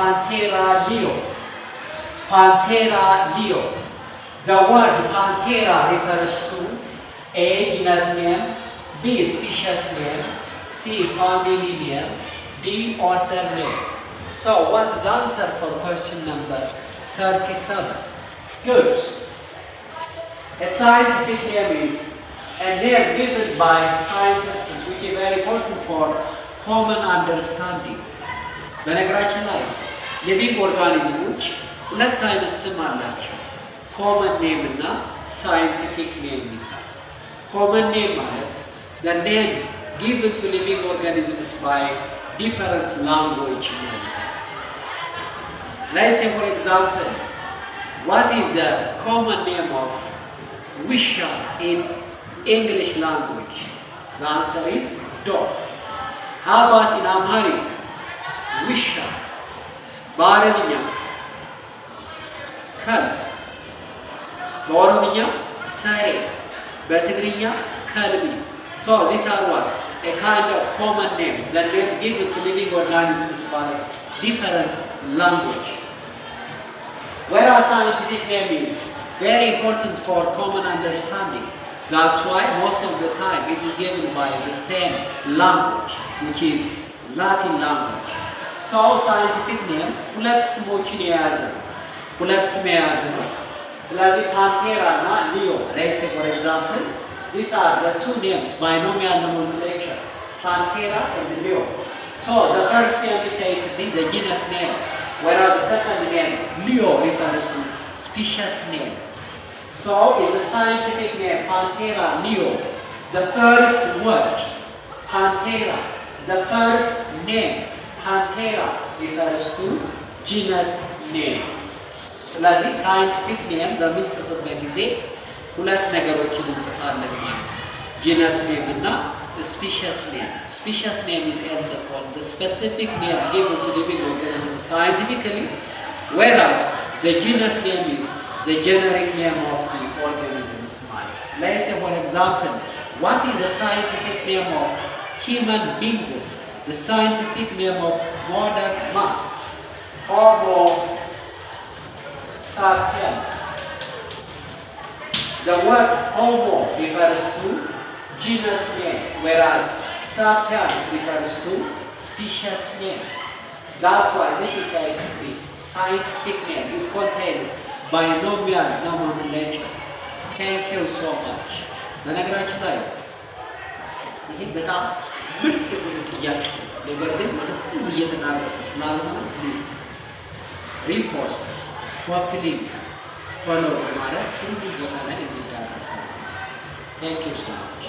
Panthera leo. Panthera leo. The word Panthera refers to A. genus name, B. species name, C. family name, D. author name. So what's the answer for question number 37? Good. A scientific name is a name given by scientists which is very important for common understanding. በነገራችን ላይ ሊቪንግ ኦርጋኒዝሞች ሁለት አይነት ስም አላቸው። ኮመን ኔም እና ሳይንቲፊክ ኔም ይባላል። ኮመን ኔም ማለት the name given to living organisms by different language. Let's say for example, what is the common name of Wisha in English language? The answer is dog. How about in Amharic? Wisha. በአረብኛስ ከልብ። በኦሮምኛ ሰሬ። በትግርኛ ከልቢ። So these are what? A kind of common name, the name given to living organisms by different language. Whereas scientific name is very important for common understanding. That's why most of the time it is given by the same language, which is Latin language. So scientific name ሁለት ስሞችን የያዘ ነው። ሁለት ስም የያዘ ነው። ስለዚህ ፓንቴራ እና ሊዮ let's say for example, these are the two names, binomial nomenclature, Panthera and Leo. So the first name is said to be the genus name, whereas the second name, Leo, refers to species name. So in the scientific name, Panthera leo, the first word, Panthera, the first name, Panthera, refers to genus name. ስለዚህ ሳይንቲፊክ ኔም በምንጽፍበት ጊዜ ሁለት ነገሮችን እንጽፋለን ማለት ጂነስ ኔም እና ስፒሺስ ኔም። ስፒሺስ ኔም is also called the specific name given to living organisms scientifically, whereas the genus name is the generic name of the organisms ማለት። Let's say for example, what is the scientific name of human beings? The scientific name of modern man, Homo sapiens. The word Homo refers to genus name, whereas sapiens refers to species name. That's why this is a scientific name. It contains binomial nomenclature. Thank you so much. በነገራችን ላይ ይህ በጣም ምርጥ የሆነ ጥያቄ ነገር ግን ወደ ሁሉ እየተዳረሰ ስላልሆነ ፕሊዝ ሪፖስት ኮፒ ሊንክ ፎሎ በማድረግ ሁሉ ቦታ ላይ እንዲዳረስ ነው። Thank you so much.